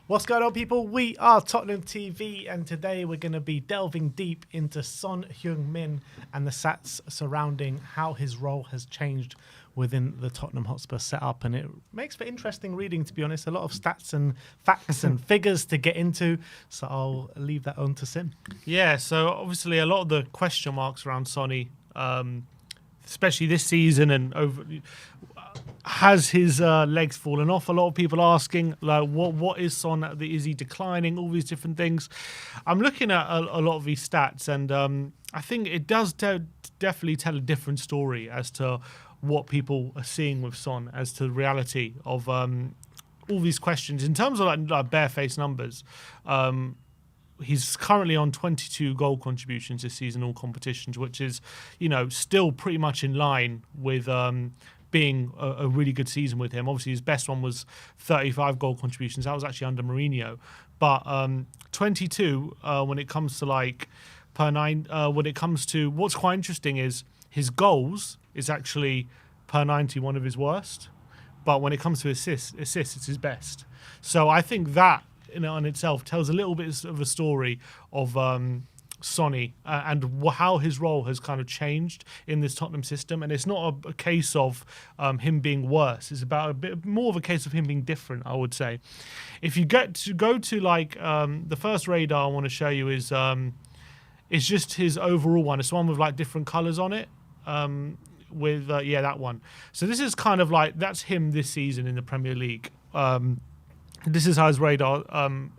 What's going on, people? We are Tottenham TV, and today we're going to be delving deep into Son Heung-min and the stats surrounding how his role has changed within the Tottenham Hotspur setup. And it makes for interesting reading, to be honest. A lot of stats and facts and figures to get into. So I'll leave that on to Sim. Yeah, so obviously a lot of the question marks around Sonny, especially this season and over, has his legs fallen off? A lot of people asking, like, what is Son? Is he declining? All these different things. I'm looking at a lot of these stats, and I think it does definitely tell a different story as to what people are seeing with Son, as to the reality of all these questions. In terms of like barefaced numbers, he's currently on 22 goal contributions this season, all competitions, which is, still pretty much in line with being a really good season with him. Obviously, his best one was 35 goal contributions. That was actually under Mourinho. But 22 when it comes to when it comes to what's quite interesting is his goals is actually per 90 one of his worst. But when it comes to assists, it's his best. So I think that in on itself tells a little bit of a story of Sonny and how his role has kind of changed in this Tottenham system. And it's not a case of him being worse. It's about a bit more of a case of him being different, I would say. If you go to the first radar I want to show you is it's just his overall one. It's one with different colours on it. That one. So this is kind of that's him this season in the Premier League. This is how his radar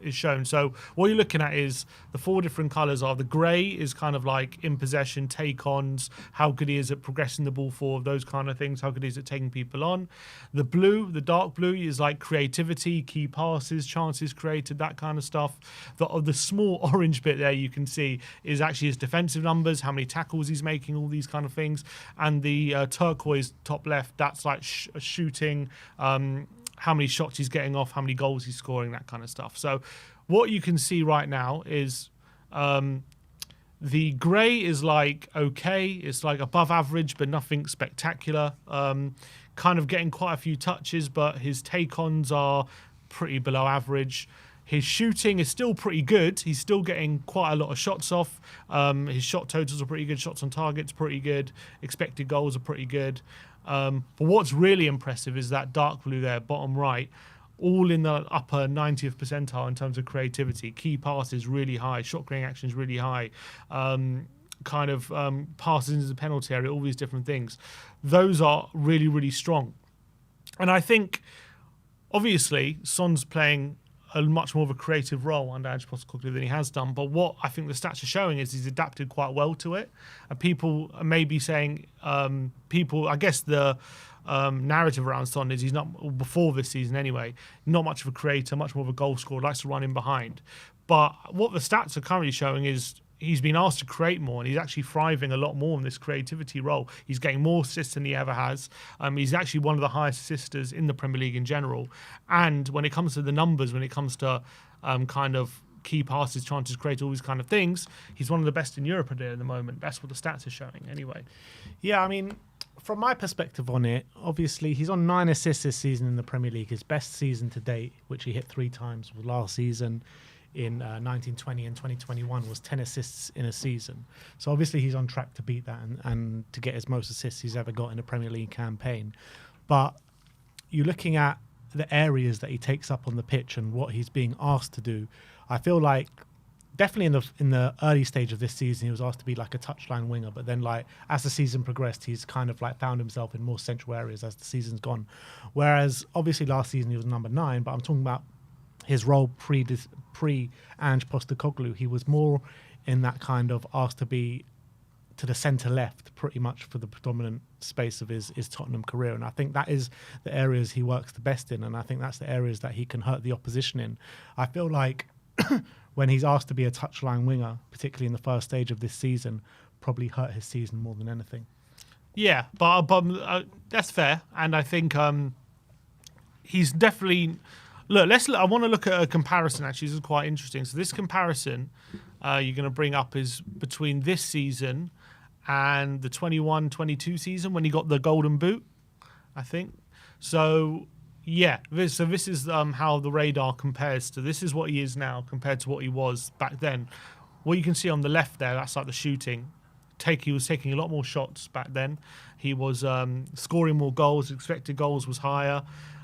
is shown. So what you're looking at is the four different colours are the grey is kind of like in possession, take-ons, how good he is at progressing the ball forward, those kind of things, how good he is at taking people on. The blue, the dark blue, is like creativity, key passes, chances created, that kind of stuff. The small orange bit there you can see is actually his defensive numbers, how many tackles he's making, all these kind of things. And the turquoise top left, that's like shooting, how many shots he's getting off, how many goals he's scoring, that kind of stuff. So what you can see right now is the grey is okay. It's above average, but nothing spectacular. Kind of getting quite a few touches, but his take-ons are pretty below average. His shooting is still pretty good. He's still getting quite a lot of shots off. His shot totals are pretty good. Shots on target's pretty good. Expected goals are pretty good. But what's really impressive is that dark blue there, bottom right, all in the upper 90th percentile in terms of creativity. Key passes really high, shot creating actions really high, passes into the penalty area, all these different things. Those are really, really strong. And I think, obviously, Son's playing a much more of a creative role under Ange Postecoglou than he has done. But what I think the stats are showing is he's adapted quite well to it. And people may be saying, I guess the narrative around Son is he's not, before this season anyway, not much of a creator, much more of a goal scorer, likes to run in behind. But what the stats are currently showing is he's been asked to create more, and he's actually thriving a lot more in this creativity role. He's getting more assists than he ever has. He's actually one of the highest assisters in the Premier League in general. And when it comes to the numbers, when it comes to kind of key passes, chances created, all these kind of things, he's one of the best in Europe at the moment. That's what the stats are showing anyway. Yeah, I mean, from my perspective on it, obviously he's on 9 assists this season in the Premier League. His best season to date, which he hit 3 times, was last season in 1920 and 2021, was 10 assists in a season. So obviously he's on track to beat that and to get his most assists he's ever got in a Premier League campaign. But you're looking at the areas that he takes up on the pitch and what he's being asked to do. I feel like definitely in the early stage of this season, he was asked to be like a touchline winger. But then as the season progressed, he's kind of found himself in more central areas as the season's gone. Whereas obviously last season he was number 9, but I'm talking about his role pre-Ange Postecoglou. He was more in that kind of asked to be to the centre left pretty much for the predominant space of his Tottenham career. And I think that is the areas he works the best in. And I think that's the areas that he can hurt the opposition in. I feel like when he's asked to be a touchline winger, particularly in the first stage of this season, probably hurt his season more than anything. Yeah, but that's fair. And I think he's definitely... I want to look at a comparison, actually. This is quite interesting. So this comparison you're going to bring up is between this season and the 21-22 season when he got the golden boot, I think. So Yeah, this is how the radar compares to. This is what he is now compared to what he was back then. What you can see on the left there, that's like the shooting. He was taking a lot more shots back then. He was scoring more goals. Expected goals was higher,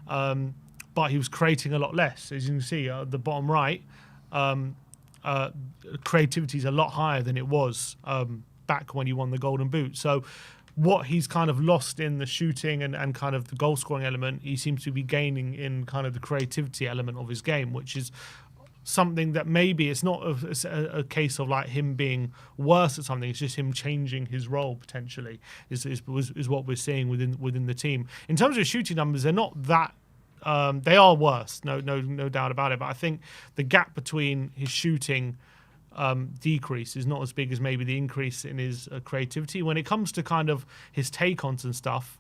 but he was creating a lot less. As you can see at the bottom right, creativity is a lot higher than it was back when he won the Golden Boot. So what he's kind of lost in the shooting and kind of the goal scoring element, he seems to be gaining in kind of the creativity element of his game, which is something that maybe it's not a case of like him being worse at something. It's just him changing his role potentially is what we're seeing within the team. In terms of shooting numbers, they're not that. They are worse, no doubt about it. But I think the gap between his shooting decrease is not as big as maybe the increase in his creativity. When it comes to kind of his take-ons and stuff,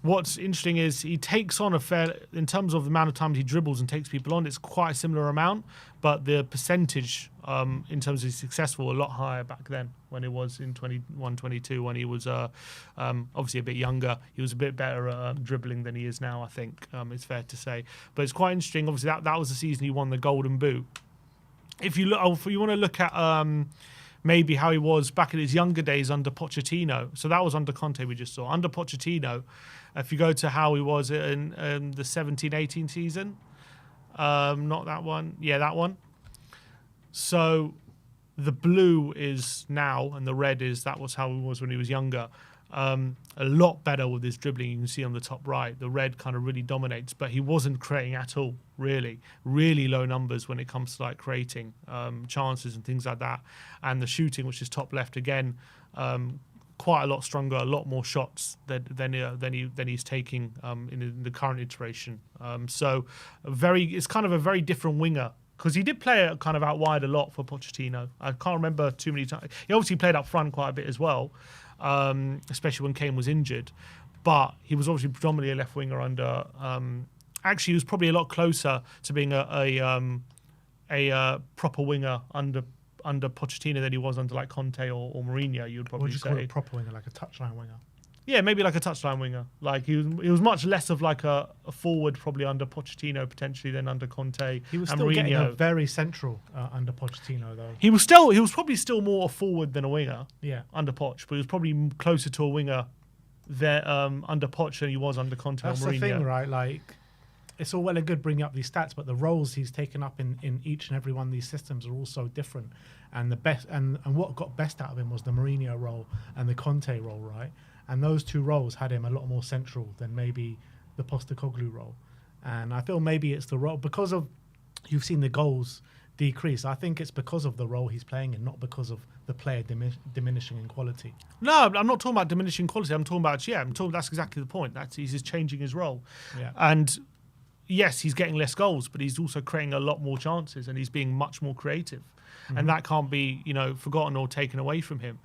what's interesting is he takes on in terms of the amount of times he dribbles and takes people on, it's quite a similar amount, but the percentage in terms of successful a lot higher back then when it was in 21, 22, when he was obviously a bit younger. He was a bit better at dribbling than he is now, I think, it's fair to say. But it's quite interesting. Obviously, that was the season he won the Golden Boot. If you want to look at maybe how he was back in his younger days under Pochettino. So that was under Conte we just saw. Under Pochettino, if you go to how he was in the 17-18 season, not that one. Yeah, that one. So the blue is now and the red is that was how he was when he was younger. A lot better with his dribbling. You can see on the top right, the red kind of really dominates, but he wasn't creating at all, really. Really low numbers when it comes to like creating chances and things like that. And the shooting, which is top left again, quite a lot stronger, a lot more shots than he's taking in the current iteration. So it's kind of a very different winger. Because he did play kind of out wide a lot for Pochettino. I can't remember too many times. He obviously played up front quite a bit as well, especially when Kane was injured. But he was obviously predominantly a left winger under. Actually, he was probably a lot closer to being a proper winger under Pochettino than he was under like Conte or Mourinho. You would probably say. What would you call a proper winger, like a touchline winger? Yeah, maybe like a touchline winger. Like he was much less of like a forward probably under Pochettino potentially than under Conte. He was and still Mourinho. getting a very central under Pochettino though. He was probably still more a forward than a winger. Yeah. Under Poch, but he was probably closer to a winger there under Poch than he was under Conte or Mourinho. That's the thing, right? Like, it's all well and good bringing up these stats, but the roles he's taken up in each and every one of these systems are all so different. And the best and what got best out of him was the Mourinho role and the Conte role, right? And those two roles had him a lot more central than maybe the Postecoglou role. And I feel maybe it's the role because of you've seen the goals decrease. I think it's because of the role he's playing and not because of the player diminishing in quality. No, I'm not talking about diminishing quality. I'm talking about that's exactly the point. He's just changing his role. Yeah. And yes, he's getting less goals, but he's also creating a lot more chances and he's being much more creative. Mm-hmm. And that can't be, forgotten or taken away from him.